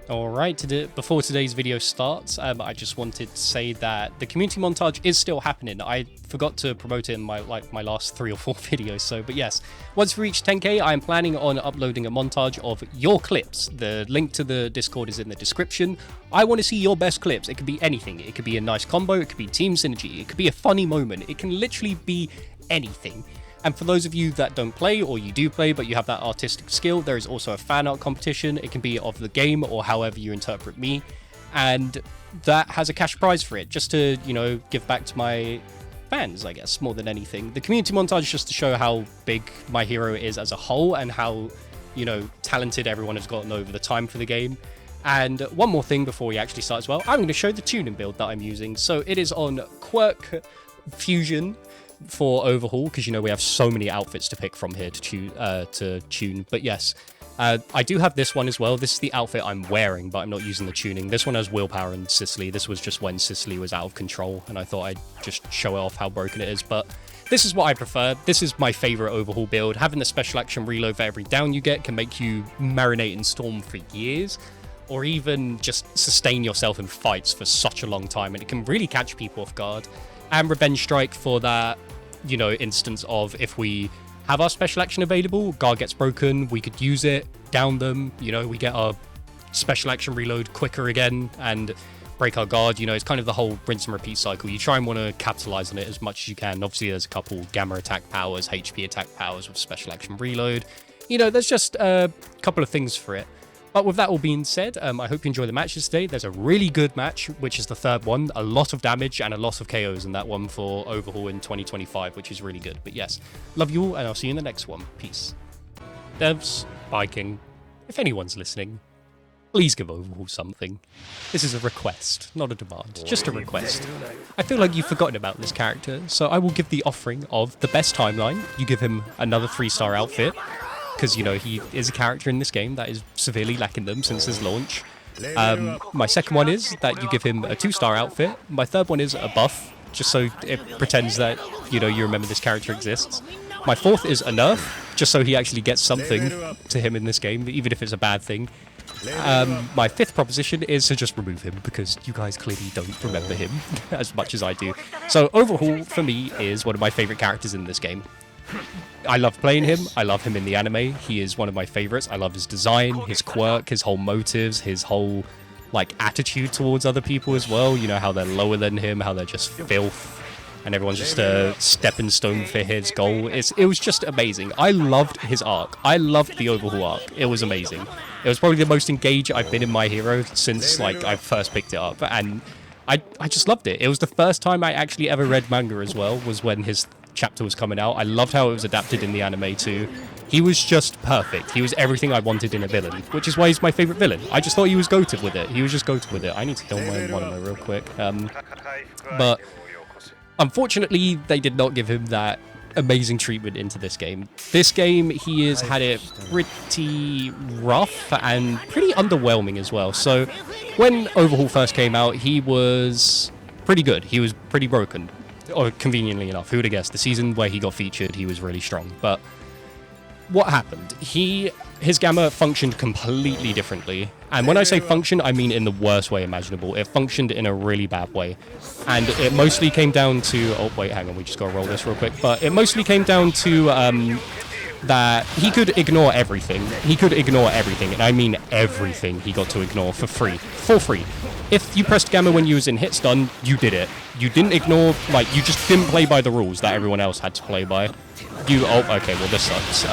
Alright, before today's video starts, I just wanted to say that the community montage is still happening. I forgot to promote it in my last 3 or 4 videos, but yes. Once we reach 10k, I am planning on uploading a montage of your clips. The link to the Discord is in the description. I want to see your best clips. It could be anything. It could be a nice combo, it could be team synergy, it could be a funny moment, it can literally be anything. And for those of you that don't play, or you do play but you have that artistic skill, there is also a fan art competition. It can be of the game or however you interpret me, and that has a cash prize for it, just to, you know, give back to my fans, I guess, more than anything. The community montage is just to show how big my hero is as a whole and how, you know, talented everyone has gotten over the time for the game. And one more thing before we actually start as well, I'm going to show the tuning build that I'm using. So it is on Quirk Fusion for overhaul, because, you know, we have so many outfits to pick from here to tune. But yes, I do have this one as well. This is the outfit I'm wearing, but I'm not using the tuning. This one has willpower and Sicily. This was just when Sicily was out of control, and I thought I'd just show off how broken it is. But this is what I prefer. This is my favorite overhaul build. Having the special action reload for every down you get can make you marinate in Storm for years, or even just sustain yourself in fights for such a long time, and it can really catch people off guard. And Revenge Strike for that, you know, instance of if we have our special action available, guard gets broken, we could use it, down them, you know, we get our special action reload quicker again and break our guard. You know, it's kind of the whole rinse and repeat cycle. You try and want to capitalize on it as much as you can. Obviously, there's a couple gamma attack powers, HP attack powers with special action reload. You know, there's just a couple of things for it. But with that all being said, I hope you enjoy the matches today. There's a really good match, which is the third one. A lot of damage and a lot of KOs in that one for Overhaul in 2025, which is really good. But yes, love you all, and I'll see you in the next one. Peace. Devs, Viking, if anyone's listening, please give Overhaul something. This is a request, not a demand, just a request. I feel like you've forgotten about this character, so I will give the offering of the best timeline. You give him another 3-star outfit, because, you know, he is a character in this game that is severely lacking them since his launch. My second one is that you give him a 2-star outfit. My third one is a buff, just so it pretends that, you know, you remember this character exists. My fourth is a nerf, just so he actually gets something to him in this game, even if it's a bad thing. My fifth proposition is to just remove him, because you guys clearly don't remember him as much as I do. So Overhaul, for me, is one of my favorite characters in this game. I love playing him. I love him in the anime. He is one of my favorites. I love his design, his quirk, his whole motives, his whole, like, attitude towards other people as well. You know, how they're lower than him, how they're just filth, and everyone's just a stepping stone for his goal. It was just amazing. I loved his arc. I loved the Overhaul arc. It was amazing. It was probably the most engaged I've been in my hero since, like, I first picked it up, and I just loved it. It was the first time I actually ever read manga as well, was when his chapter was coming out. I loved how it was adapted in the anime too. He was just perfect. He was everything I wanted in a villain, which is why he's my favorite villain. I just thought he was goated with it. He was just goated with it. I need to heal my monomo real quick. But unfortunately, they did not give him that amazing treatment into this game. This game, he has had it pretty rough and pretty underwhelming as well. So when Overhaul first came out, he was pretty good. He was pretty broken. Or conveniently enough, who would have guessed? The season where he got featured, he was really strong. But what happened? His gamma functioned completely differently. And when I say function, I mean in the worst way imaginable. It functioned in a really bad way. And it mostly came down to... Oh, wait, hang on. We just got to roll this real quick. But it mostly came down to that he could ignore everything. He could ignore everything. And I mean everything he got to ignore for free. For free. If you pressed gamma when you was in hit stun, you did it. You didn't ignore, like, you just didn't play by the rules that everyone else had to play by. Oh, okay, well, this sucks.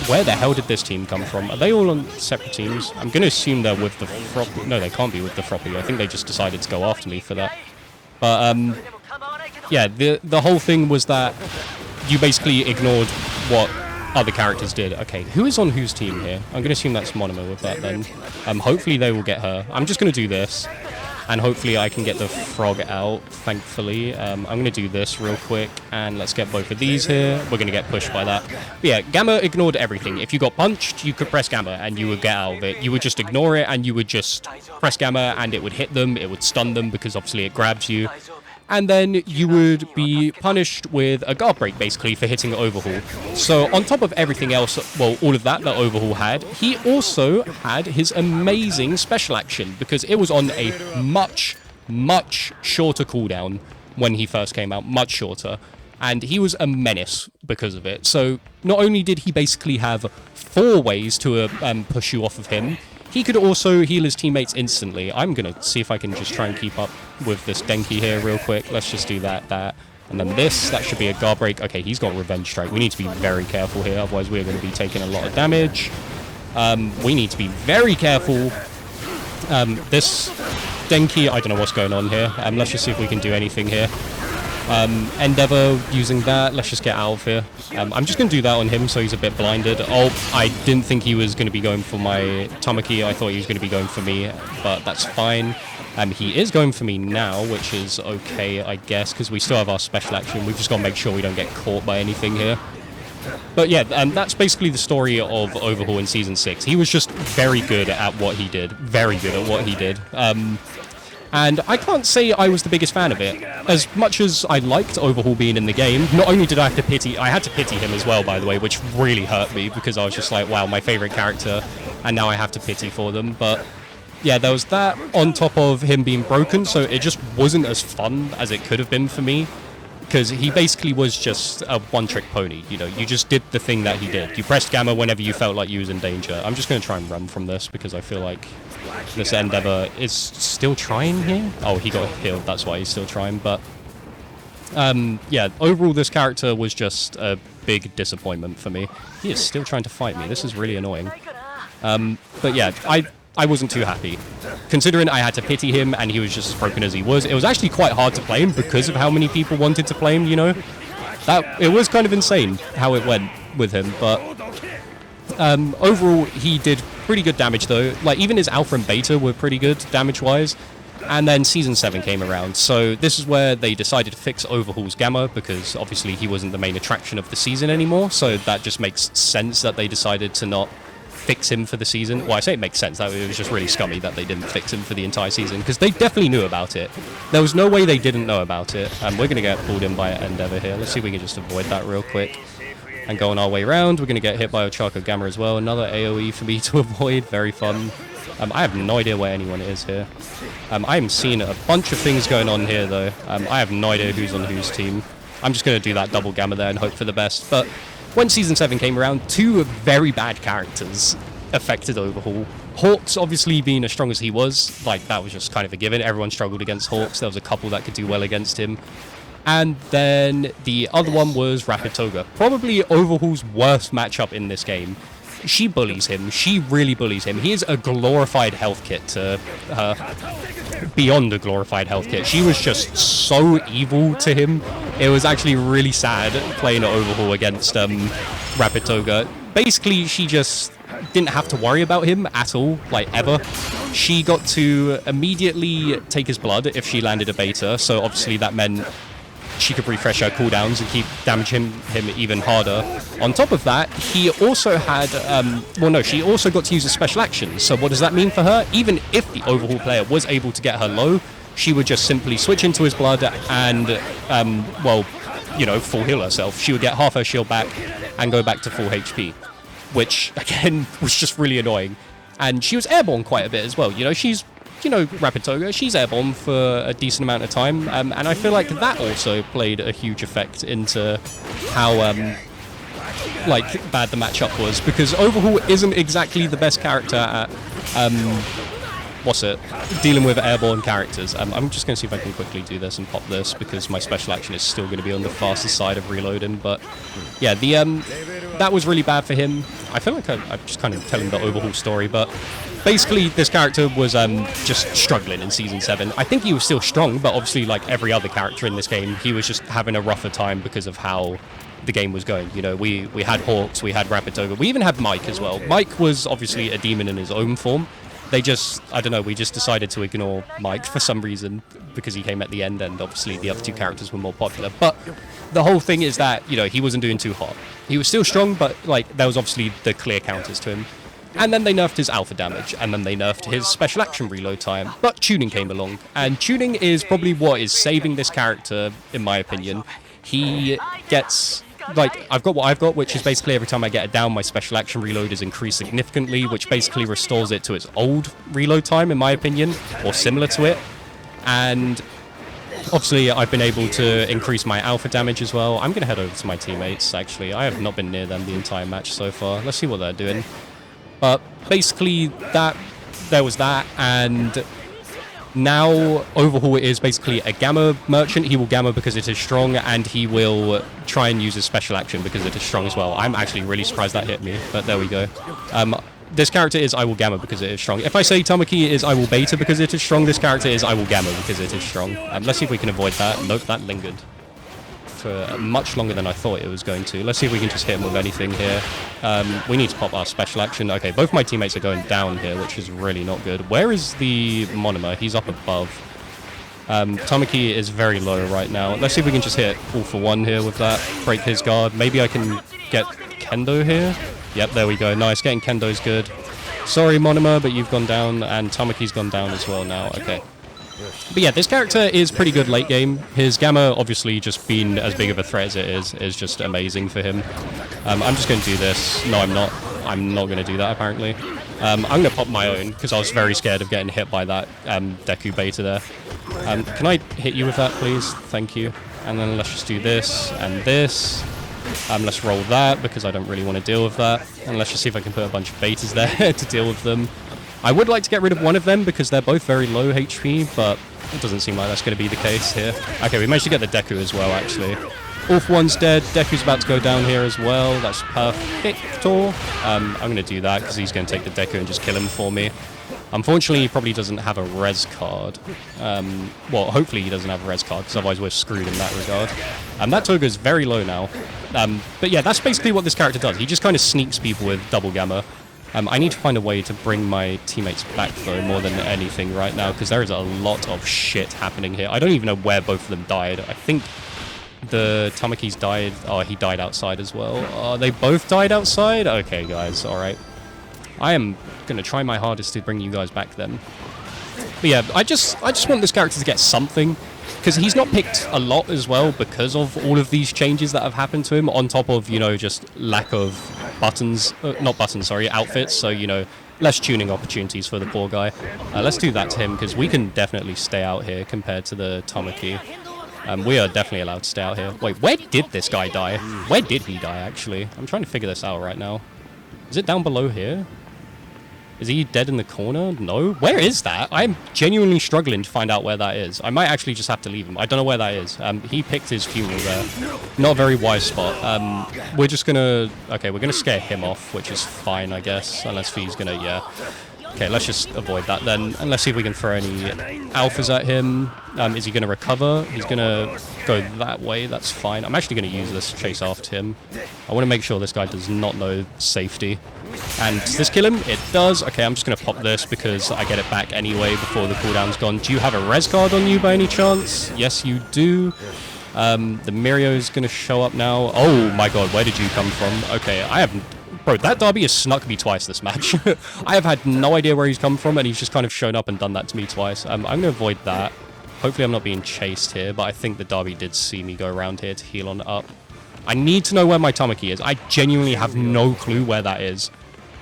Where the hell did this team come from? Are they all on separate teams? I'm going to assume they're with the Froppy. No, they can't be with the Froppy. I think they just decided to go after me for that. But, yeah, the whole thing was that you basically ignored what other characters did. Okay, who is on whose team here? I'm going to assume that's Monomo with that then. Hopefully they will get her. I'm just going to do this. And hopefully I can get the frog out, thankfully. I'm going to do this real quick, and let's get both of these here. We're going to get pushed by that. But yeah, Gamma ignored everything. If you got punched, you could press Gamma, and you would get out of it. You would just ignore it, and you would just press Gamma, and it would hit them. It would stun them, because obviously it grabs you. and then you would be punished with a guard break, basically, for hitting Overhaul. So on top of everything else, well, all of that Overhaul had, he also had his amazing special action, because it was on a much shorter cooldown when he first came out, much shorter. And he was a menace because of it. So not only did he basically have 4 ways to push you off of him, he could also heal his teammates instantly. I'm going to see if I can just try and keep up with this Denki here real quick. Let's just do that. And then this, that should be a guard break. Okay, he's got Revenge Strike. We need to be very careful here, otherwise we're going to be taking a lot of damage. We need to be very careful. This Denki, I don't know what's going on here. Let's just see if we can do anything here. Endeavor using that. Let's just get out of here. I'm just going to do that on him so he's a bit blinded. Oh, I didn't think he was going to be going for my Tamaki. I thought he was going to be going for me, but that's fine. He is going for me now, which is okay, I guess, because we still have our special action. We've just got to make sure we don't get caught by anything here. But yeah, that's basically the story of Overhaul in Season 6. He was just very good at what he did. Very good at what he did. And I can't say I was the biggest fan of it. As much as I liked Overhaul being in the game, not only did I had to pity him as well, by the way, which really hurt me, because I was just like, wow, my favorite character, and now I have to pity for them. But yeah, there was that on top of him being broken, so it just wasn't as fun as it could have been for me, because he basically was just a one-trick pony. You know, you just did the thing that he did. You pressed gamma whenever you felt like you was in danger. I'm just going to try and run from this, because I feel like this Endeavor is still trying here. Oh, he got healed, that's why he's still trying. But yeah, overall this character was just a big disappointment for me. He is still trying to fight me. This is really annoying. But yeah, I wasn't too happy, considering I had to pity him and he was just as broken as he was. It was actually quite hard to play him because of how many people wanted to play him, you know. It was kind of insane how it went with him, but overall he did pretty good damage though. Like, even his alpha and beta were pretty good damage-wise. And then Season 7 came around, so this is where they decided to fix Overhaul's gamma, because obviously he wasn't the main attraction of the season anymore, so that just makes sense that they decided to not fix him for the season. Well, I say it makes sense. It was just really scummy that they didn't fix him for the entire season, because they definitely knew about it. There was no way they didn't know about it. We're going to get pulled in by Endeavor here. Let's see if we can just avoid that real quick and go on our way around. We're going to get hit by Ochaco Gamma as well. Another AoE for me to avoid. Very fun. I have no idea where anyone is here. I'm seeing a bunch of things going on here, though. I have no idea who's on whose team. I'm just going to do that double Gamma there and hope for the best. But when Season 7 came around, 2 very bad characters affected Overhaul. Hawks, obviously, being as strong as he was, like, that was just kind of a given. Everyone struggled against Hawks. There was a couple that could do well against him. And then the other one was Rapid Toga. Probably Overhaul's worst matchup in this game. She bullies him. She really bullies him. He is a glorified health kit to her. Beyond a glorified health kit. She was just so evil to him. It was actually really sad playing Overhaul against Rapid Toga. Basically, she just didn't have to worry about him at all, like, ever. She got to immediately take his blood if she landed a beta, so obviously that meant she could refresh her cooldowns and keep damaging him even harder. On top of that, he also had, she also got to use a special action. So what does that mean for her? Even if the Overhaul player was able to get her low, she would just simply switch into his blood and, full heal herself. She would get half her shield back and go back to full HP, which, again, was just really annoying. And she was airborne quite a bit as well. You know, she's Rapid Toga, she's airborne for a decent amount of time, and I feel like that also played a huge effect into how, bad the matchup was, because Overhaul isn't exactly the best character at, dealing with airborne characters. I'm just going to see if I can quickly do this and pop this, because my special action is still going to be on the fastest side of reloading, but yeah, that was really bad for him. I feel like I'm just kind of telling the Overhaul story, but basically, this character was just struggling in Season 7. I think he was still strong, but obviously, like every other character in this game, he was just having a rougher time because of how the game was going. You know, we had Hawks, we had Rapid Toga, we even had Mike as well. Mike was obviously a demon in his own form. We just decided to ignore Mike for some reason, because he came at the end, and obviously the other 2 characters were more popular. But the whole thing is that, he wasn't doing too hot. He was still strong, but, like, there was obviously the clear counters to him. And then they nerfed his alpha damage, and then they nerfed his special action reload time. But tuning came along, and tuning is probably what is saving this character, in my opinion. He gets, like, I've got what I've got, which is basically every time I get it down, my special action reload is increased significantly, which basically restores it to its old reload time, in my opinion, or similar to it. And obviously, I've been able to increase my alpha damage as well. I'm going to head over to my teammates, actually. I have not been near them the entire match so far. Let's see what they're doing. But basically, there was that, and now Overhaul is basically a Gamma merchant. He will Gamma because it is strong, and he will try and use his special action because it is strong as well. I'm actually really surprised that hit me, but there we go. This character is I will Gamma because it is strong. If I say Tamaki is I will Beta because it is strong, this character is I will Gamma because it is strong. Let's see if we can avoid that. Nope, that lingered for much longer than I thought it was going to. Let's see if we can just hit him with anything here. We need to pop our special action. Okay, both my teammates are going down here, which is really not good. Where is the monomer? He's up above. Tamaki is very low right now. Let's see if we can just hit all for one here with that. Break his guard. Maybe I can get Kendo here. Yep, there we go. Nice. Getting Kendo's good. Sorry, monomer, but you've gone down, and Tamaki's gone down as well now. Okay. But yeah, this character is pretty good late game. His Gamma, obviously, just being as big of a threat as it is just amazing for him. I'm just going to do this. No, I'm not. I'm not going to do that, apparently. I'm going to pop my own, because I was very scared of getting hit by that Deku Beta there. Can I hit you with that, please? Thank you. And then let's just do this and this. Let's roll that, because I don't really want to deal with that. And let's just see if I can put a bunch of Betas there to deal with them. I would like to get rid of one of them because they're both very low HP, but it doesn't seem like that's going to be the case here. Okay, we managed to get the Deku as well, actually. All for one's dead. Deku's about to go down here as well. That's perfecto. I'm going to do that because he's going to take the Deku and just kill him for me. Unfortunately, he probably doesn't have a res card. Well, hopefully he doesn't have a res card, because otherwise we're screwed in that regard. That Toga is very low now. But yeah, that's basically what this character does. He just kind of sneaks people with double Gamma. I need to find a way to bring my teammates back, though, more than anything right now, because there is a lot of shit happening here. I don't even know where both of them died. I think the Tamaki's died. Oh, he died outside as well. Oh, they both died outside? Okay, guys, all right. I am going to try my hardest to bring you guys back then. But yeah, I just want this character to get something, because he's not picked a lot as well because of all of these changes that have happened to him, on top of, you know, just lack of buttons, not buttons, sorry, outfits, so, you know, less tuning opportunities for the poor guy. Let's do that to him, because we can definitely stay out here compared to the Tamaki. We are definitely allowed to stay out here. Wait, where did this guy die? Where did he die, actually? I'm trying to figure this out right now. Is it down below here? Is he dead in the corner? No. Where is that? I'm genuinely struggling to find out where that is. I might actually just have to leave him. I don't know where that is. He picked his funeral there. Not a very wise spot. We're just gonna... Okay, we're gonna scare him off, which is fine, I guess. Unless he's gonna... Yeah. Okay, let's just avoid that then. And let's see if we can throw any alphas at him. Is he gonna recover? He's gonna go that way. That's fine. I'm actually gonna use this to chase after him. I want to make sure this guy does not know safety. And does this kill him? It does. Okay, I'm just going to pop this because I get it back anyway before the cooldown's gone. Do you have a res card on you by any chance? Yes, you do. The Mirio is going to show up now. Oh my god, where did you come from? Okay, I haven't... Bro, that Dabi has snuck me twice this match. I have had no idea where he's come from, and he's just kind of shown up and done that to me twice. I'm going to avoid that. Hopefully I'm not being chased here, but I think the Dabi did see me go around here to heal on up. I need to know where my Tamaki is. I genuinely have no clue where that is.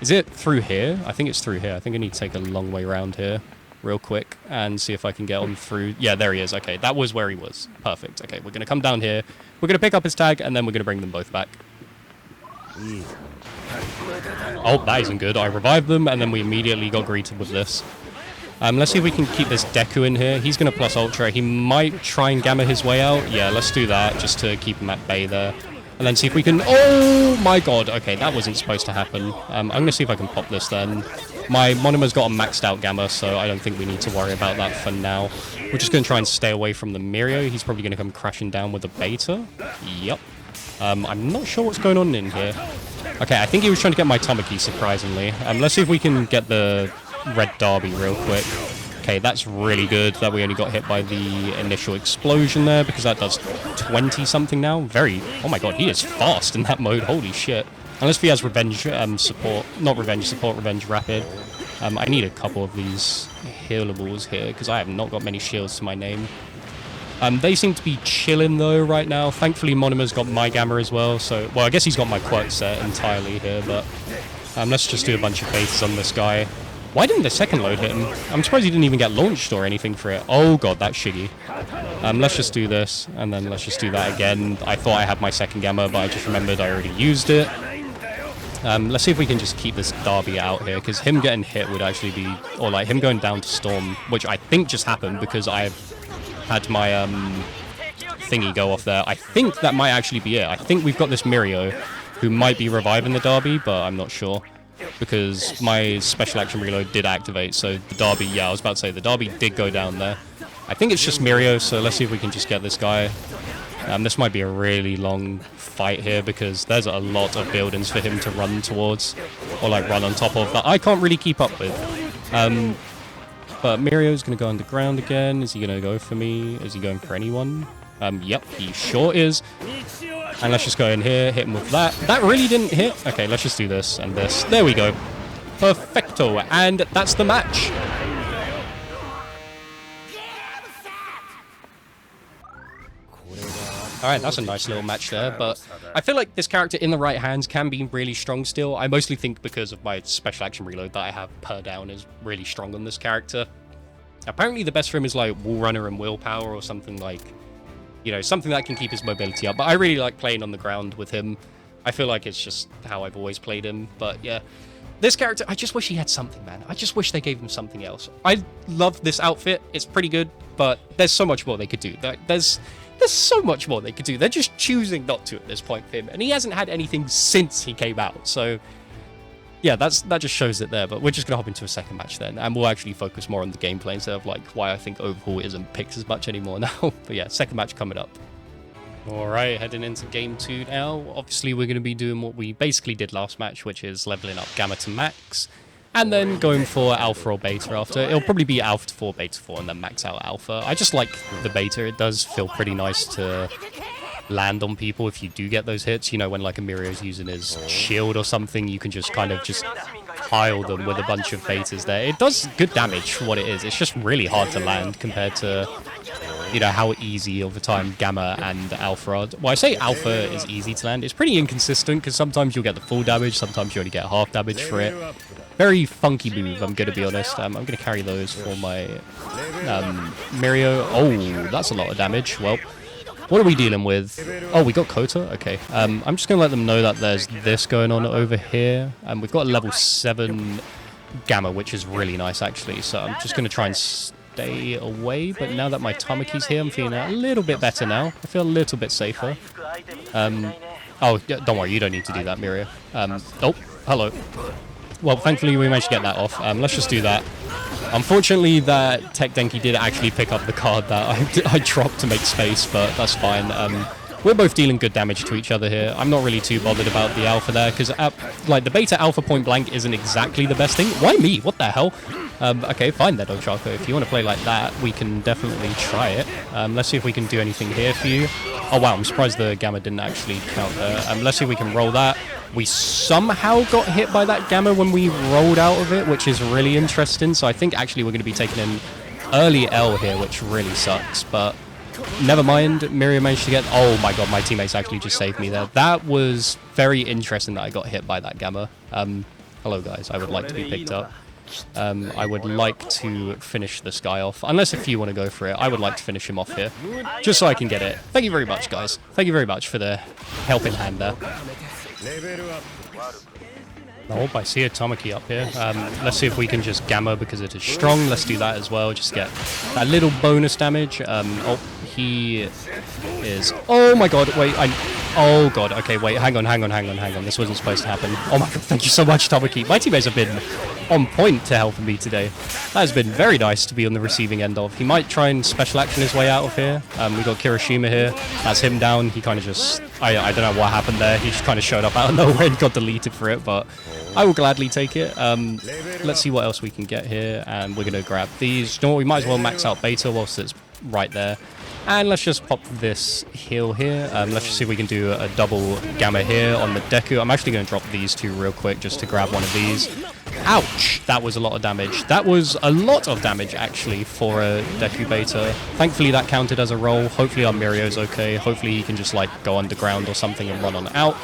Is it through here? I think it's through here. I think I need to take a long way around here real quick and see if I can get on through. Yeah, there he is. Okay, that was where he was. Perfect. Okay, we're going to come down here. We're going to pick up his tag, and then we're going to bring them both back. Oh, that isn't good. I revived them, and then we immediately got greeted with this. Let's see if we can keep this Deku in here. He's going to plus Ultra. He might try and Gamma his way out. Yeah, let's do that just to keep him at bay there. And then see if we can... Oh my god. Okay, that wasn't supposed to happen. I'm going to see if I can pop this then. My monomer's got a maxed out Gamma, so I don't think we need to worry about that for now. We're just going to try and stay away from the Mirio. He's probably going to come crashing down with a Beta. Yep. I'm not sure what's going on in here. Okay, I think he was trying to get my Tamaki, surprisingly. Let's see if we can get the red Derby real quick. Okay, that's really good that we only got hit by the initial explosion there, because that does 20-something now. Very... Oh my god, he is fast in that mode. Holy shit. Unless he has revenge support. Not revenge support, revenge rapid. I need a couple of these healables here, because I have not got many shields to my name. They seem to be chilling, though, right now. Thankfully, Monima's got my Gamma as well, so... Well, I guess he's got my quirk set entirely here, but... let's just do a bunch of bases on this guy. Why didn't the second load hit him? I'm surprised he didn't even get launched or anything for it. Oh, God, that's shiggy. Let's just do this, and then let's just do that again. I thought I had my second Gamma, but I just remembered I already used it. Let's see if we can just keep this Dabi out here, because him getting hit would actually be... Or, like, him going down to Storm, which I think just happened because I've had my thingy go off there. I think that might actually be it. I think we've got this Mirio, who might be reviving the Dabi, but I'm not sure. Because my special action reload did activate, so the Dabi... Yeah, I was about to say, the Dabi did go down there. I think it's just Mirio, so let's see if we can just get this guy. This might be a really long fight here because there's a lot of buildings for him to run towards or like run on top of that I can't really keep up with. But Mirio's going to go underground again. Is he going to go for me? Is he going for anyone? Yep, he sure is. And let's just go in here, hit him with that. That really didn't hit. Okay, let's just do this and this. There we go. Perfecto. And that's the match. Alright, that's a nice little match there, but I feel like this character in the right hands can be really strong still. I mostly think because of my special action reload that I have PUR down is really strong on this character. Apparently the best for him is like Wall Runner and Willpower or something like, you know, something that can keep his mobility up. But I really like playing on the ground with him. I feel like it's just how I've always played him, but yeah. This character, I just wish he had something, man. I just wish they gave him something else. I love this outfit. It's pretty good, but there's so much more they could do. There's so much more they could do. They're just choosing not to at this point for him. And he hasn't had anything since he came out. So, yeah, that just shows it there. But we're just going to hop into a second match then. And we'll actually focus more on the gameplay instead of, like, why I think Overhaul isn't picked as much anymore now. But, yeah, second match coming up. All right, heading into game 2 now. Obviously, we're going to be doing what we basically did last match, which is leveling up Gamma to max. And then going for Alpha or Beta after. It'll probably be Alpha 4, Beta 4, and then max out Alpha. I just like the Beta. It does feel pretty nice to land on people if you do get those hits. You know, when like a Mirio's using his shield or something, you can just kind of just pile them with a bunch of Betas there. It does good damage for what it is. It's just really hard to land compared to, you know, how easy over time Gamma and Alpha are. Well, I say Alpha is easy to land. It's pretty inconsistent because sometimes you'll get the full damage, sometimes you only get half damage for it. Very funky move, I'm going to be honest. I'm going to carry those for my Mirio. Oh, that's a lot of damage. Well, what are we dealing with? Oh, we got Kota? Okay. I'm just going to let them know that there's this going on over here. We've got a level 7 Gamma, which is really nice, actually. So I'm just going to try and stay away. But now that my Tamaki's here, I'm feeling a little bit better now. I feel a little bit safer. Oh, don't worry. You don't need to do that, Mirio. Oh, hello. Well, thankfully we managed to get that off. Let's just do that. Unfortunately, that Tech Denki did actually pick up the card that I dropped to make space, but that's fine. We're both dealing good damage to each other here. I'm not really too bothered about the Alpha there, because like the Beta Alpha point blank isn't exactly the best thing. Why me? What the hell? Okay, fine then, Ochaco. If you want to play like that, we can definitely try it. Let's see if we can do anything here for you. Oh wow, I'm surprised the Gamma didn't actually count there. Let's see if we can roll that. We somehow got hit by that Gamma when we rolled out of it, which is really interesting. So I think actually we're going to be taking an early L here, which really sucks. But never mind, Mirio managed to get... Oh my god, my teammates actually just saved me there. That was very interesting that I got hit by that Gamma. Hello guys, I would like to be picked up. I would like to finish this guy off. Unless if you want to go for it, I would like to finish him off here. Just so I can get it. Thank you very much, guys. Thank you very much for the helping hand there. Oh, I see a Tamaki up here. Let's see if we can just Gamma because it is strong. Let's do that as well. Just get that little bonus damage. Oh, he is... Oh my god, wait, Oh god, okay, wait, hang on. This wasn't supposed to happen. Oh my god, thank you so much, Tamaki. My teammates have been on point to helping me today. That has been very nice to be on the receiving end of. He might try and special action his way out of here. We got Kirishima here. That's him down. He kind of just... I don't know what happened there. He just kind of showed up out of nowhere and got deleted for it, but I will gladly take it. Let's see what else we can get here, and we're going to grab these. You know what, we might as well max out Beta whilst it's right there. And let's just pop this heal here. Let's just see if we can do a double gamma here on the deku. I'm actually going to drop these two real quick just to grab one of these. Ouch! That was a lot of damage. That was a lot of damage, actually, for a deku beta. Thankfully, that counted as a roll. Hopefully, our Mirio's okay. Hopefully, he can just, like, go underground or something and run on out.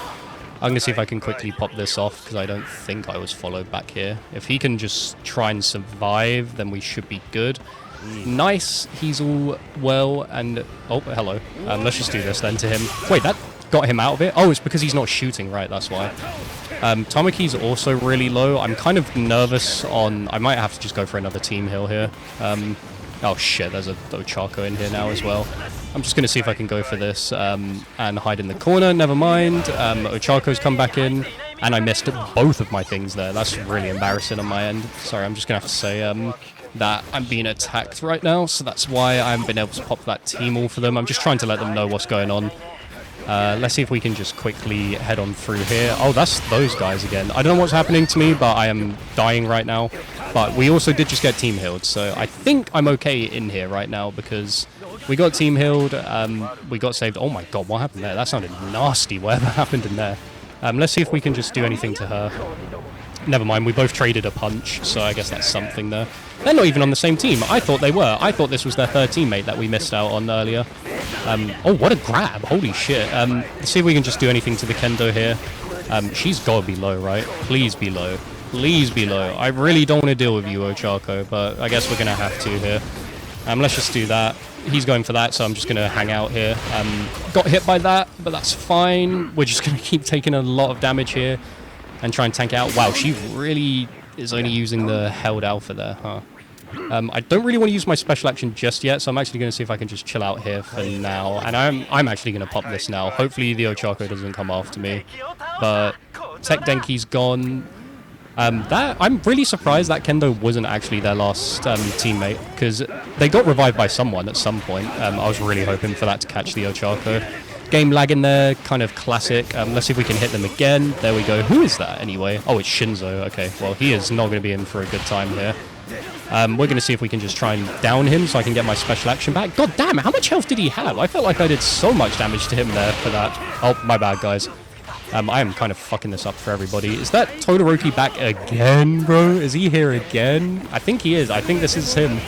I'm going to see if I can quickly pop this off, because I don't think I was followed back here. If he can just try and survive, then we should be good. Nice, he's all well, and... Oh, hello. Let's just do this then to him. Wait, that got him out of it? Oh, it's because he's not shooting, right, that's why. Tomoki's also really low. I'm kind of nervous on... I might have to just go for another team heal here. Oh, shit, there's a ochaco in here now as well. I'm just going to see if I can go for this and hide in the corner. Never mind. Ochaco's come back in, and I missed both of my things there. That's really embarrassing on my end. Sorry, I'm just going to have to say... that I'm being attacked right now, so that's why I haven't been able to pop that team all for them. I'm just trying to let them know what's going on. Let's see if we can just quickly head on through here. Oh, that's those guys again. I don't know what's happening to me, but I am dying right now. But we also did just get team healed, so I think I'm okay in here right now because we got team healed, we got saved. Oh my god, what happened there? That sounded nasty, whatever happened in there. Let's see if we can just do anything to her. Never mind, we both traded a punch, so I guess that's something there. They're not even on the same team. I thought they were. I thought this was their third teammate that we missed out on earlier. Oh, what a grab. Holy shit. Let's see if we can just do anything to the kendo here. She's got to be low, right? Please be low. Please be low. I really don't want to deal with you, Ochaco, but I guess we're going to have to here. Let's just do that. He's going for that, so I'm just going to hang out here. Got hit by that, but that's fine. We're just going to keep taking a lot of damage here and try and tank it out. Wow, she really is only using the held alpha there, huh? I don't really want to use my special action just yet, so I'm actually going to see if I can just chill out here for now. And I'm actually going to pop this now. Hopefully the Ochaco doesn't come after me. But Tech Denki's gone. I'm really surprised that Kendo wasn't actually their last teammate, because they got revived by someone at some point. I was really hoping for that to catch the Ochaco. Game lag in there, kind of classic. Let's see if we can hit them again. There we go. Who is that anyway? Oh, it's Shinzo. Okay, well, he is not going to be in for a good time here. We're going to see if we can just try and down him so I can get my special action back. God damn, how much health did he have? I felt like I did so much damage to him there for that. Oh, my bad, guys. I am kind of fucking this up for everybody. Is that Todoroki back again, bro? Is he here again? I think he is. I think this is him.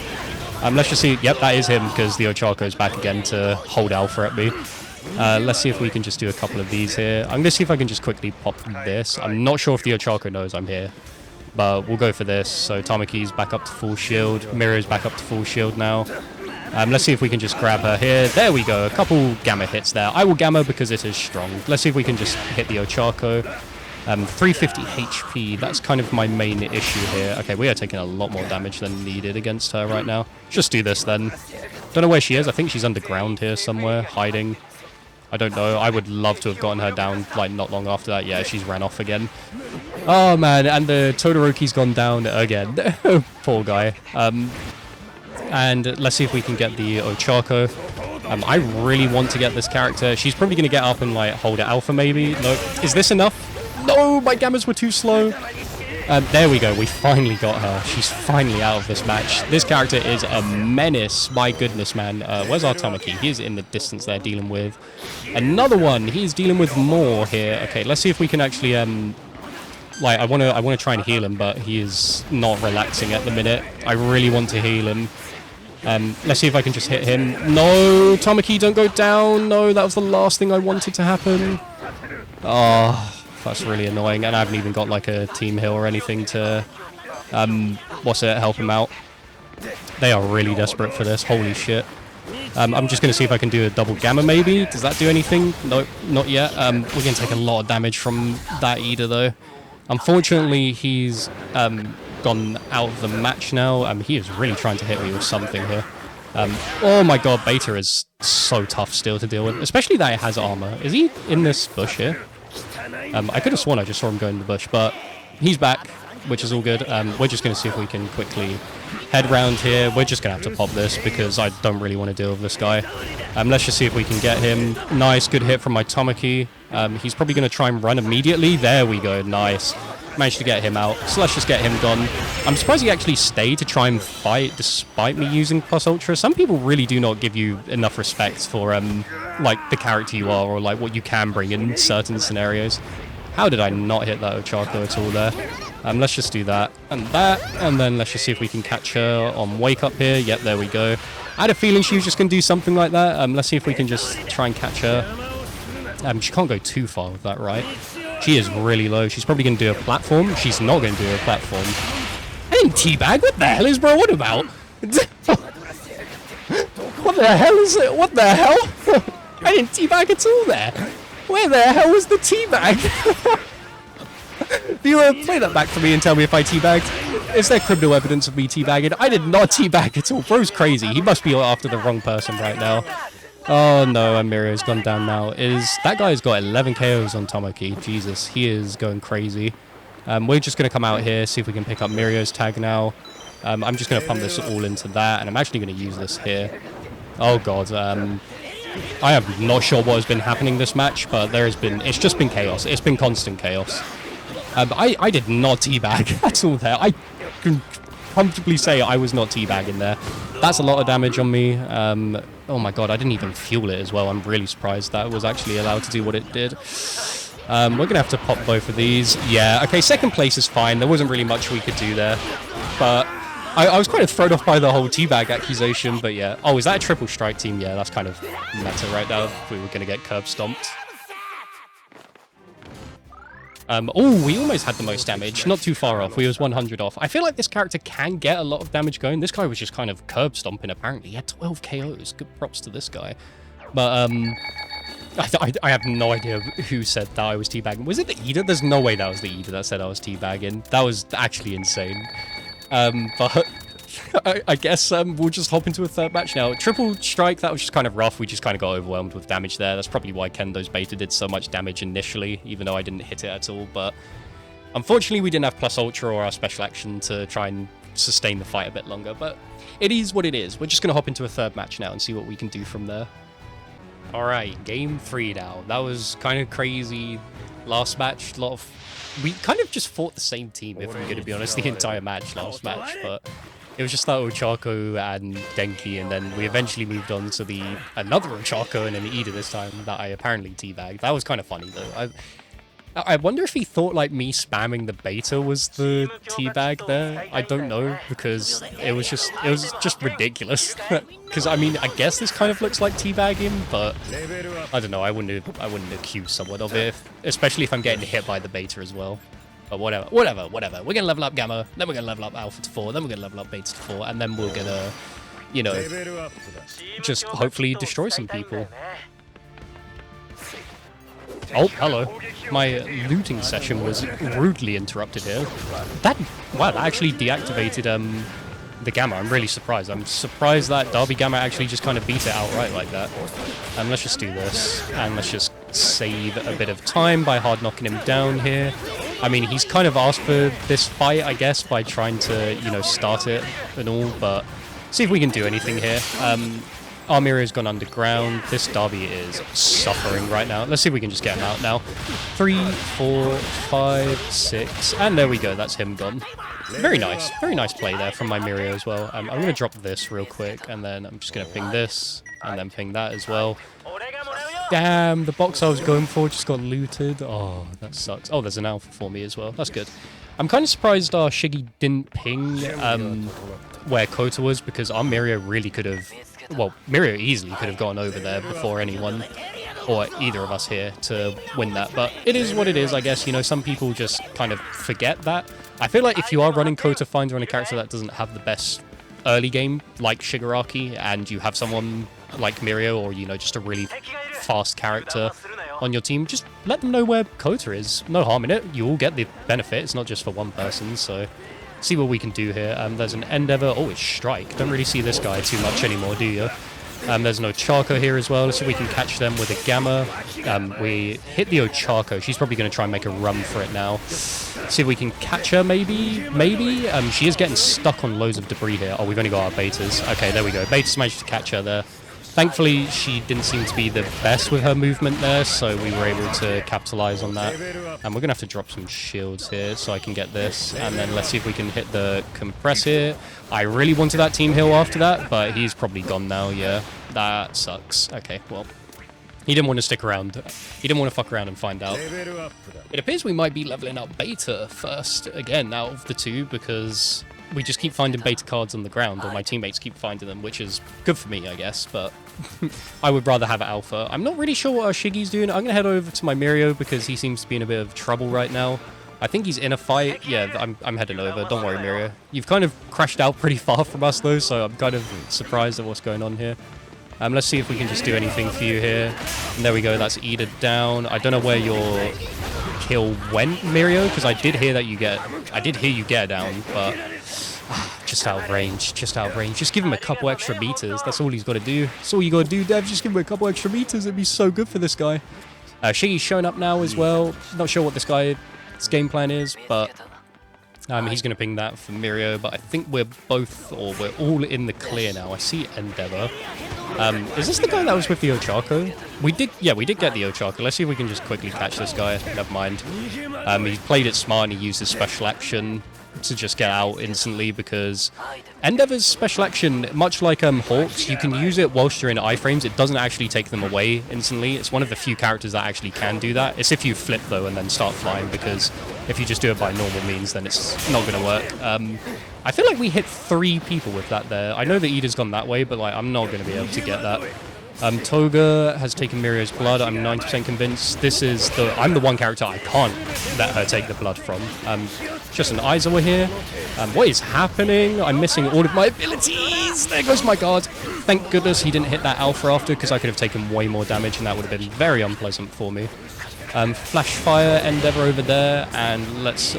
Let's just see. Yep, that is him, because the Ochaco's back again to hold alpha at me. Let's see if we can just do a couple of these here. I'm going to see if I can just quickly pop this. I'm not sure if the Ochaco knows I'm here, but we'll go for this. So Tamaki's back up to full shield. Mirio's back up to full shield now. Let's see if we can just grab her here. There we go. A couple gamma hits there. I will gamma because it is strong. Let's see if we can just hit the Ochaco. 350 HP. That's kind of my main issue here. Okay, we are taking a lot more damage than needed against her right now. Just do this then. Don't know where she is. I think she's underground here somewhere, hiding. I don't know. I would love to have gotten her down, like, not long after that. Yeah, she's ran off again. Oh, man. And the Todoroki's gone down again. Poor guy. And let's see if we can get the Ochaco. I really want to get this character. She's probably going to get up and, like, hold it alpha, maybe. No. Is this enough? No, my gammas were too slow. There we go. We finally got her. She's finally out of this match. This character is a menace. My goodness, man. Where's our Tamaki? He's in the distance there dealing with another one. He's dealing with more here. Okay, let's see if we can actually... like, I want to try and heal him, but he is not relaxing at the minute. I really want to heal him. Let's see if I can just hit him. No, Tamaki, don't go down. No, that was the last thing I wanted to happen. Oh... That's really annoying, and I haven't even got like a team heal or anything to, help him out. They are really desperate for this, holy shit. I'm just going to see if I can do a double gamma maybe. Does that do anything? Nope, not yet. We're going to take a lot of damage from that Ida though. Unfortunately, he's gone out of the match now. He is really trying to hit me with something here. Oh my god, Beta is so tough still to deal with, especially that it has armor. Is he in this bush here? I could have sworn I just saw him go in the bush, but he's back, which is all good. We're just going to see if we can quickly head round here. We're just going to have to pop this because I don't really want to deal with this guy. Let's just see if we can get him. Nice, good hit from my Tamaki. He's probably going to try and run immediately. There we go, nice. Managed to get him out. So let's just get him gone. I'm surprised he actually stayed to try and fight despite me using plus ultra. Some people really do not give you enough respect for like the character you are or like what you can bring in certain scenarios. How did I not hit that Ochaco at all there? Let's just do that, and then let's just see if we can catch her on wake up here. Yep, there we go. I had a feeling she was just going to do something like that. Let's see if we can just try and catch her. She can't go too far with that, right? She is really low. She's probably going to do a platform. She's not going to do a platform. I didn't teabag. What the hell is bro? What about? What the hell is it? What the hell? I didn't teabag at all there. Where the hell was the teabag? Viewer, play that back for me and tell me if I teabagged. Is there criminal evidence of me teabagging? I did not teabag at all. Bro's crazy. He must be after the wrong person right now. Oh no, Mirio's gone down now. That guy's got 11 KOs on Tomoki. Jesus, he is going crazy. We're just going to come out here, see if we can pick up Mirio's tag now. I'm just going to pump this all into that, and I'm actually going to use this here. Oh god, I am not sure what has been happening this match, but it's just been chaos. It's been constant chaos. I did not teabag at all there. I can comfortably say I was not teabagging there. That's a lot of damage on me. Oh my god, I didn't even fuel it as well. I'm really surprised that was actually allowed to do what it did. We're going to have to pop both of these. Yeah, okay, second place is fine. There wasn't really much we could do there. But I was kind of thrown off by the whole teabag accusation, but yeah. Oh, is that a triple strike team? Yeah, that's kind of meta right now. We were going to get curb stomped. Oh, we almost had the most damage. Not too far off. We was 100 off. I feel like this character can get a lot of damage going. This guy was just kind of curb stomping, apparently. He had 12 KOs. Good props to this guy. But, I have no idea who said that I was teabagging. Was it the Eater? There's no way that was the Eater that said I was teabagging. That was actually insane. But I guess we'll just hop into a third match now. Triple strike, that was just kind of rough. We just kind of got overwhelmed with damage there. That's probably why Kendo's beta did so much damage initially, even though I didn't hit it at all. But unfortunately, we didn't have plus ultra or our special action to try and sustain the fight a bit longer. But it is what it is. We're just going to hop into a third match now and see what we can do from there. All right, game 3 now. That was kind of crazy. Last match, we kind of just fought the same team, if I'm going to be honest, the entire match last match, but it was just that Ochaco and Denki, and then we eventually moved on to another Ochaco and an Ida this time that I apparently teabagged. That was kind of funny, though. I wonder if he thought, like, me spamming the beta was the teabag there. I don't know, because it was just ridiculous. Because, I mean, I guess this kind of looks like teabagging, but I don't know, I wouldn't accuse someone of it, especially if I'm getting hit by the beta as well. But whatever. We're gonna level up Gamma, then we're gonna level up Alpha to 4, then we're gonna level up Beta to 4, and then we're gonna, you know, just hopefully destroy some people. Oh, hello. My looting session was rudely interrupted here. That actually deactivated the Gamma. I'm really surprised. I'm surprised that Dabi Gamma actually just kind of beat it outright like that. Let's just do this, and let's just save a bit of time by hard knocking him down here. I mean, he's kind of asked for this fight, I guess, by trying to, you know, start it and all, but see if we can do anything here. Our Mirio's gone underground. This Dabi is suffering right now. Let's see if we can just get him out now. 3, 4, 5, 6, and there we go. That's him gone. Very nice play there from my Mirio as well. I'm going to drop this real quick, and then I'm just going to ping this, and then ping that as well. Damn, the box I was going for just got looted. Oh, that sucks. Oh, there's an alpha for me as well. That's good. I'm kind of surprised our Shiggy didn't ping where Kota was, because our Mirio really could have... Well, Mirio easily could have gone over there before anyone, or either of us here, to win that. But it is what it is, I guess. You know, some people just kind of forget that. I feel like if you are running Kota Finder on a character that doesn't have the best early game, like Shigaraki, and you have someone like Mirio, or, you know, just a really fast character on your team, just let them know where Kota is. No harm in it. You all get the benefit. It's not just for one person, so... See what we can do here. There's an Endeavor. Oh, it's Strike. Don't really see this guy too much anymore, do you? There's an Ochaco here as well, so we can catch them with a Gamma. We hit the Ochaco. She's probably going to try and make a run for it now. See if we can catch her, maybe? Maybe? She is getting stuck on loads of debris here. Oh, we've only got our Betas. Okay, there we go. Betas managed to catch her there. Thankfully, she didn't seem to be the best with her movement there, so we were able to capitalize on that. And we're going to have to drop some shields here so I can get this. And then let's see if we can hit the compress here. I really wanted that team heal after that, but he's probably gone now, yeah. That sucks. Okay, well, he didn't want to stick around. He didn't want to fuck around and find out. It appears we might be leveling up beta first, again, out of the two, because we just keep finding beta cards on the ground, or my teammates keep finding them, which is good for me, I guess, but I would rather have alpha. I'm not really sure what our Shigi's doing. I'm going to head over to my Mirio because he seems to be in a bit of trouble right now. I think he's in a fight. Yeah, I'm heading over. Don't worry, Mirio. You've kind of crashed out pretty far from us, though, so I'm kind of surprised at what's going on here. Let's see if we can just do anything for you here. And there we go. That's Ida down. I don't know where your kill went, Mirio, because I did hear you get down, but just out of range. Just out of range. Just give him a couple extra meters. That's all he's got to do. That's all you got to do, Dev. Just give him a couple extra meters. It'd be so good for this guy. Shigi's showing up now as well. Not sure what this guy's game plan is, but he's going to ping that for Mirio, but I think we're all in the clear now. I see Endeavor. Is this the guy that was with the ochaco? We did get the ochaco. Let's see if we can just quickly catch this guy. Never mind. He played it smart and he used his special action to just get out instantly, because Endeavor's special action, much like Hawk's, you can use it whilst you're in iframes. It doesn't actually take them away instantly. It's one of the few characters that actually can do that. It's if you flip, though, and then start flying, because if you just do it by normal means, then it's not going to work. I feel like we hit 3 people with that there. I know that Ida's gone that way, but like I'm not going to be able to get that. Toga has taken Mirio's blood. I'm 90% convinced. I'm the one character I can't let her take the blood from. Just an Aizawa here. What is happening? I'm missing all of my abilities. There goes my guard. Thank goodness he didn't hit that alpha after, because I could have taken way more damage and that would have been very unpleasant for me. Flash Fire Endeavor over there, and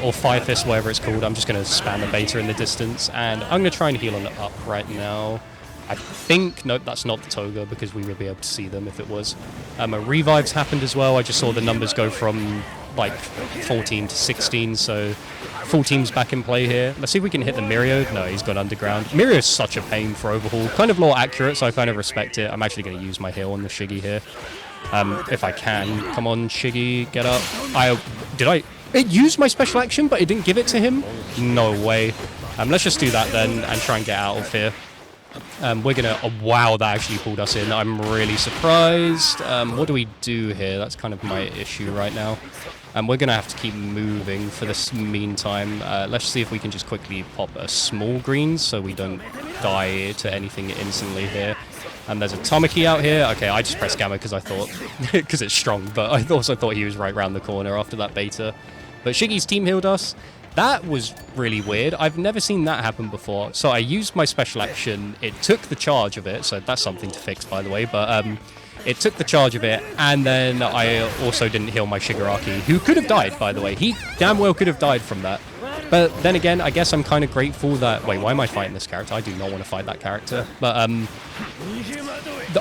or Fire Fist, whatever it's called. I'm just going to spam the beta in the distance, and I'm going to try and heal on it up right now. I think, nope, that's not the Toga, because we would be able to see them if it was. A revives happened as well. I just saw the numbers go from like 14 to 16, so full team's back in play here. Let's see if we can hit the Mirio. No, he's gone underground. Mirio is such a pain for overhaul. Kind of more accurate, so I kind of respect it. I'm actually going to use my heal on the Shigi here. If I can. Come on, Shigi, get up. It used my special action, but it didn't give it to him? No way. Let's just do that then and try and get out of here. We're gonna... Oh, wow, that actually pulled us in. I'm really surprised. What do we do here? That's kind of my issue right now. We're gonna have to keep moving for this meantime. Let's see if we can just quickly pop a small green so we don't die to anything instantly here. There's a Tamaki out here. Okay, I just pressed Gamma because I thought... because it's strong, but I also thought he was right around the corner after that beta. But Shigi's team healed us. That was really weird. I've never seen that happen before. So I used my special action. It took the charge of it. So that's something to fix, by the way. But it took the charge of it. And then I also didn't heal my Shigaraki, who could have died, by the way. He damn well could have died from that. But then again, I guess I'm kind of grateful that... Wait, why am I fighting this character? I do not want to fight that character. But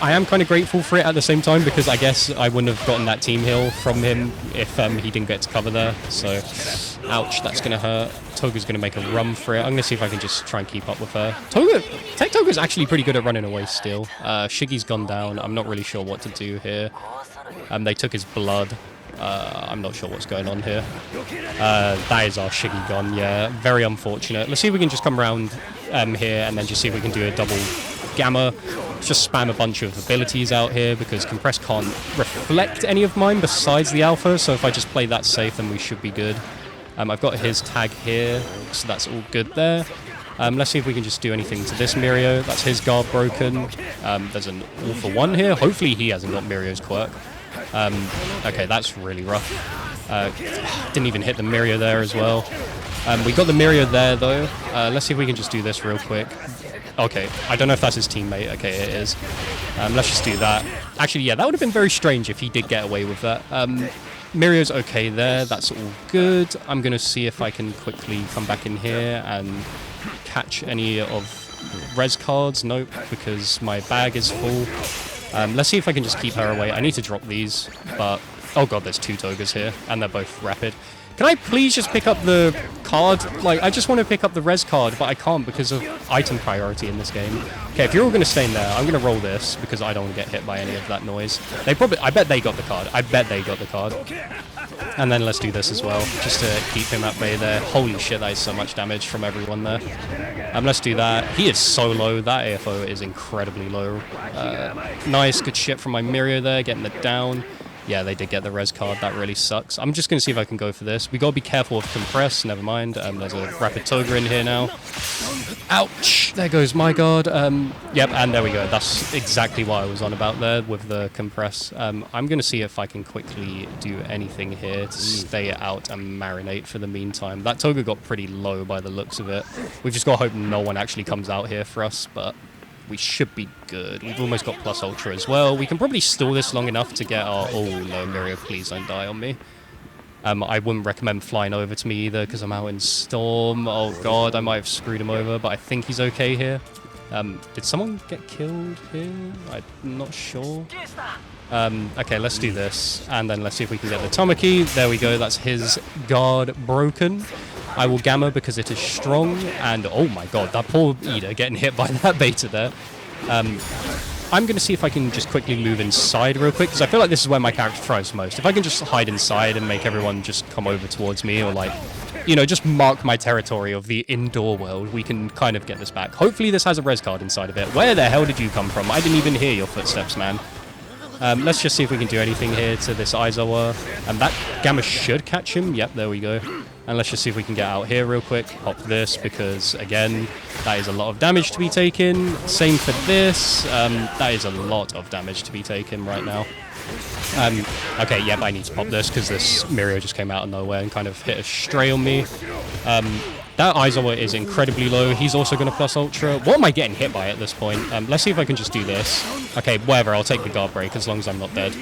I am kind of grateful for it at the same time, because I guess I wouldn't have gotten that team heal from him if he didn't get to cover there. So, ouch, that's going to hurt. Toga's going to make a run for it. I'm going to see if I can just try and keep up with her. Toga's actually pretty good at running away still. Shigi's gone down. I'm not really sure what to do here. They took his blood. I'm not sure what's going on here. That is our Shigi gone, yeah. Very unfortunate. Let's see if we can just come around here and then just see if we can do a double Gamma. Just spam a bunch of abilities out here, because Compress can't reflect any of mine besides the Alpha, so if I just play that safe, then we should be good. I've got his tag here, so that's all good there. Let's see if we can just do anything to this Mirio. That's his guard broken. There's an all for one here. Hopefully he hasn't got Mirio's quirk. Okay, that's really rough. Didn't even hit the Mirio there as well. We got the Mirio there, though. Let's see if we can just do this real quick. Okay, I don't know if that's his teammate. Okay, it is. Let's just do that. Actually, yeah, that would have been very strange if he did get away with that. Mirio's okay there. That's all good. I'm going to see if I can quickly come back in here and catch any of res cards. Nope, because my bag is full. Let's see if I can just keep her away. I need to drop these, but... Oh god, there's 2 Togas here, and they're both rapid. Can I please just pick up the card? Like, I just want to pick up the res card, but I can't because of item priority in this game. Okay, if you're all going to stay in there, I'm going to roll this because I don't want to get hit by any of that noise. I bet they got the card. I bet they got the card. And then let's do this as well, just to keep him at bay there. Holy shit, that is so much damage from everyone there. Let's do that. He is so low. That AFO is incredibly low. Nice, good shit from my Mirio there, getting it down. Yeah, they did get the res card. That really sucks. I'm just going to see if I can go for this. We got to be careful of compress. Never mind. There's a rapid toga in here now. Ouch! There goes my guard. Yep, and there we go. That's exactly what I was on about there with the compress. I'm going to see if I can quickly do anything here to stay out and marinate for the meantime. That toga got pretty low by the looks of it. We've just got to hope no one actually comes out here for us, but we should be good. We've almost got plus ultra as well. We can probably stall this long enough to get our... Oh, no, Mirio, please don't die on me. I wouldn't recommend flying over to me either because I'm out in storm. Oh, God, I might have screwed him over, but I think he's okay here. Did someone get killed here? I'm not sure. Okay, let's do this. And then let's see if we can get the Tamaki. There we go. That's his guard broken. I will Gamma because it is strong, and oh my god, that poor Ida getting hit by that beta there. I'm going to see if I can just quickly move inside real quick, because I feel like this is where my character thrives most. If I can just hide inside and make everyone just come over towards me, or like, you know, just mark my territory of the indoor world, we can kind of get this back. Hopefully this has a res card inside of it. Where the hell did you come from? I didn't even hear your footsteps, man. Let's just see if we can do anything here to this Aizawa. And that Gamma should catch him. Yep, there we go. And let's just see if we can get out here real quick. Pop this, because, again, that is a lot of damage to be taken. Same for this. That is a lot of damage to be taken right now. Okay, yep, I need to pop this, because this Mirio just came out of nowhere and kind of hit a stray on me. That Aizawa is incredibly low. He's also going to plus ultra. What am I getting hit by at this point? Let's see if I can just do this. Okay, whatever. I'll take the guard break as long as I'm not dead.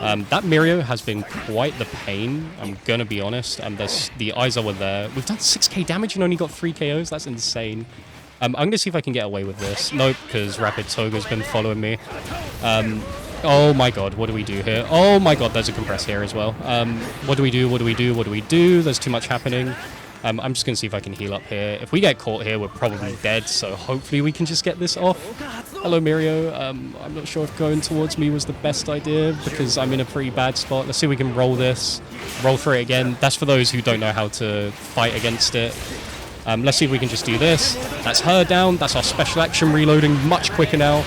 That Mirio has been quite the pain, I'm going to be honest. There's the Aizawa there. We've done 6k damage and only got 3 KOs. That's insane. I'm going to see if I can get away with this. Nope, because Rapid Toga's been following me. Oh my god, what do we do here? Oh my god, there's a compress here as well. What do we do? What do we do? What do we do? There's too much happening. I'm just going to see if I can heal up here. If we get caught here, we're probably dead, so hopefully we can just get this off. Hello, Mirio. I'm not sure if going towards me was the best idea, because I'm in a pretty bad spot. Let's see if we can roll this. Roll through it again. That's for those who don't know how to fight against it. Let's see if we can just do this. That's her down. That's our special action reloading much quicker now.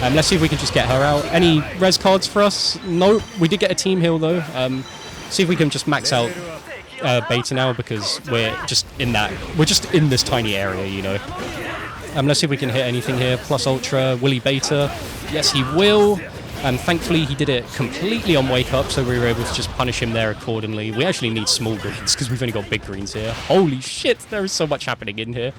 Let's see if we can just get her out. Any res cards for us? No. We did get a team heal, though. See if we can just max out beta now, because we're just in this tiny area, you know. Let's see if we can hit anything here. Plus ultra. Will he beta? Yes, he will. Thankfully, he did it completely on wake up, so we were able to just punish him there accordingly. We actually need small greens because we've only got big greens here. Holy shit, there is so much happening in here.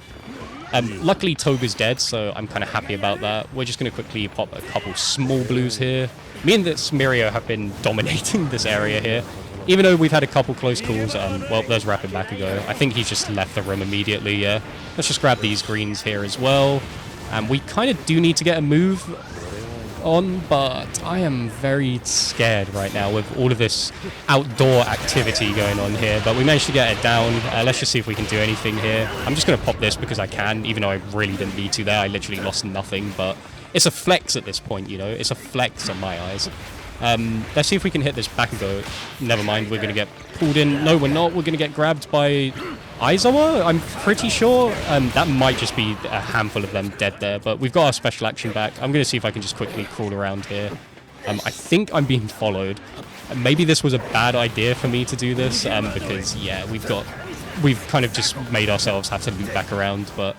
Luckily, Toga's dead, so I'm kind of happy about that. We're just going to quickly pop a couple small blues here. Me and this Mirio have been dominating this area here. Even though we've had a couple close calls, well, there's Rapid Bakugo. I think he's just left the room immediately, yeah. Let's just grab these greens here as well. We kind of do need to get a move on, but I am very scared right now with all of this outdoor activity going on here. But we managed to get it down. Let's just see if we can do anything here. I'm just going to pop this because I can, even though I really didn't need to there. I literally lost nothing, but it's a flex at this point, you know. It's a flex on my eyes. Let's see if we can hit this Bakugo. Never mind, we're going to get pulled in. No, we're not. We're going to get grabbed by Aizawa, I'm pretty sure. That might just be a handful of them dead there, but we've got our special action back. I'm going to see if I can just quickly crawl around here. I think I'm being followed. Maybe this was a bad idea for me to do this, because, yeah, we've kind of just made ourselves have to loop back around, but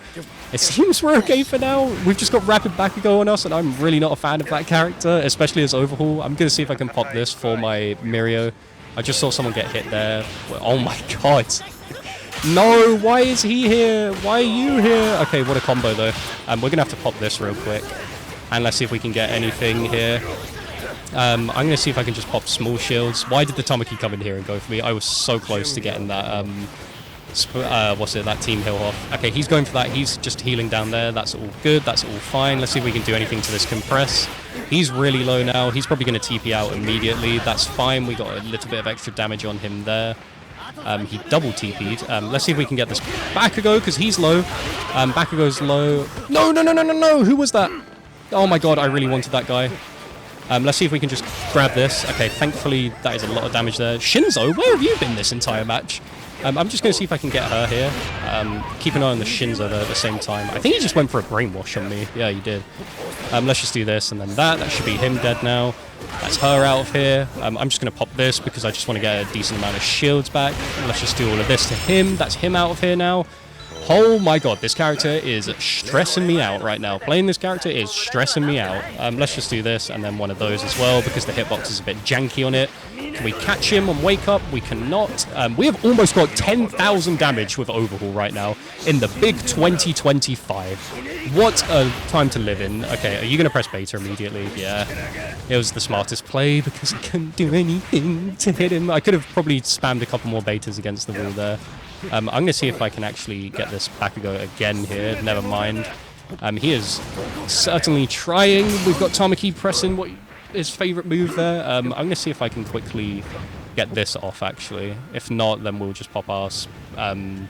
it seems we're okay for now. We've just got Rapid Bakugo on us, and I'm really not a fan of that character, especially as overhaul. I'm going to see if I can pop this for my Mirio. I just saw someone get hit there. Oh my god. No, why is he here? Why are you here? Okay, what a combo though. We're going to have to pop this real quick. And let's see if we can get anything here. I'm going to see if I can just pop small shields. Why did the Tamaki come in here and go for me? I was so close to getting that, that team heal off. Okay, he's going for that. He's just healing down there. That's all good. That's all fine. Let's see if we can do anything to this compress. He's really low now. He's probably going to TP out immediately. That's fine. We got a little bit of extra damage on him there. He double TP'd. Let's see if we can get this Bakugo, because he's low. Bakugo's low. No, no, no, no, no, no! Who was that? Oh my god, I really wanted that guy. Let's see if we can just grab this. Okay, thankfully that is a lot of damage there. Shinzo, where have you been this entire match? I'm just going to see if I can get her here. Keep an eye on the Shinzo there at the same time. I think he just went for a brainwash on me. Yeah, he did. Let's just do this and then that. That should be him dead now. That's her out of here. I'm just going to pop this because I just want to get a decent amount of shields back. Let's just do all of this to him. That's him out of here now. Oh my god, this character is stressing me out right now. Playing this character is stressing me out. Let's just do this and then one of those as well because the hitbox is a bit janky on it. Can we catch him and wake up? We cannot. We have almost got 10,000 damage with Overhaul right now in the big 2025. What a time to live in. Okay, are you going to press beta immediately? Yeah. It was the smartest play because I couldn't do anything to hit him. I could have probably spammed a couple more betas against the wall there. I'm going to see if I can actually get this Bakugo again here. Never mind. He is certainly trying. We've got Tamaki pressing what his favorite move there. I'm going to see if I can quickly get this off, actually. If not, then we'll just pop our special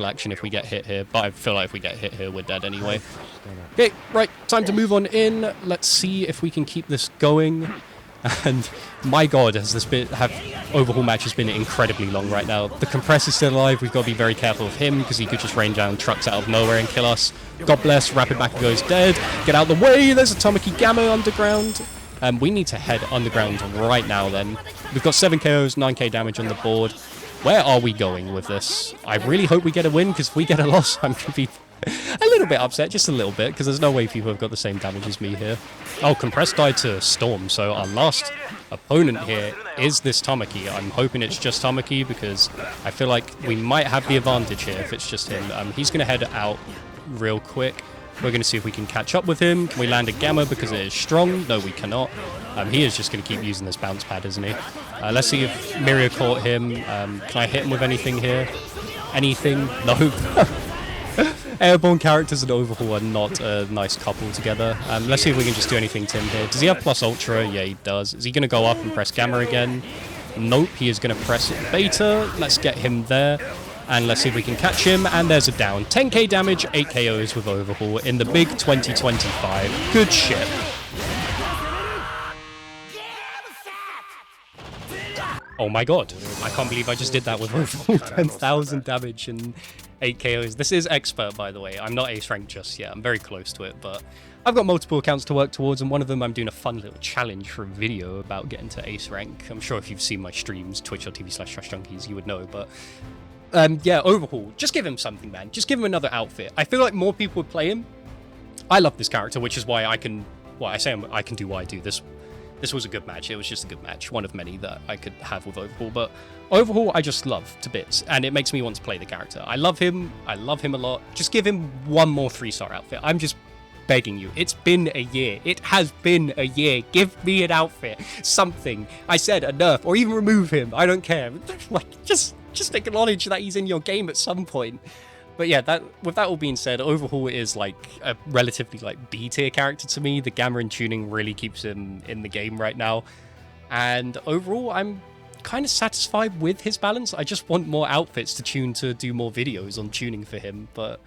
action if we get hit here. But I feel like if we get hit here, we're dead anyway. Okay, right. Time to move on in. Let's see if we can keep this going. And my god, has this Overhaul match has been incredibly long right now. The Compressor's still alive. We've got to be very careful of him because he could just rain down trucks out of nowhere and kill us. God bless, Rapid Bakugo's dead. Get out of the way. There's a Tamaki Gamma underground. We need to head underground right now then. We've got 7 KOs, 9k damage on the board. Where are we going with this? I really hope we get a win because if we get a loss, I'm going to be a little bit upset, just a little bit, because there's no way people have got the same damage as me here. Oh, Compressed died to Storm, so our last opponent here is this Tamaki. I'm hoping it's just Tamaki because I feel like we might have the advantage here if it's just him. He's going to head out real quick. We're going to see if we can catch up with him. Can we land a Gamma because it is strong? No, we cannot. He is just going to keep using this bounce pad, isn't he? Let's see if Mirio caught him. Can I hit him with anything here? Anything? No. Airborne characters and Overhaul are not a nice couple together. Let's see if we can just do anything to him here. Does he have plus Ultra? Yeah, he does. Is he going to go up and press Gamma again? Nope, he is going to press Beta. Let's get him there. And let's see if we can catch him. And there's a down. 10k damage, 8 KOs with Overhaul in the big 2025. Good shit. Oh my god. I can't believe I just did that with Overhaul. 10,000 damage and 8 KOs. This is expert, by the way. I'm not ace rank just yet. I'm very close to it, but I've got multiple accounts to work towards, and one of them I'm doing a fun little challenge for a video about getting to ace rank. I'm sure if you've seen my streams, twitch.tv/trashjunkies, you would know, but yeah, Overhaul. Just give him something, man. Just give him another outfit. I feel like more people would play him. I love this character, which is why I can, well, I say I can do what I do. This was a good match. It was just a good match. One of many that I could have with Overhaul. But Overhaul, I just love to bits. And it makes me want to play the character. I love him. I love him a lot. Just give him one more 3-star outfit. I'm just begging you. It's been a year. It has been a year. Give me an outfit. Something. I said a nerf. Or even remove him. I don't care. Like, just acknowledge that he's in your game at some point. But yeah, with that all being said, Overhaul is like a relatively like B-tier character to me. The Gamma and tuning really keeps him in the game right now. And overall, I'm kind of satisfied with his balance. I just want more outfits to tune to do more videos on tuning for him. But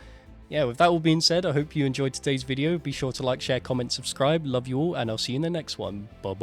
yeah, with that all being said, I hope you enjoyed today's video. Be sure to like, share, comment, subscribe. Love you all, and I'll see you in the next one. Bye.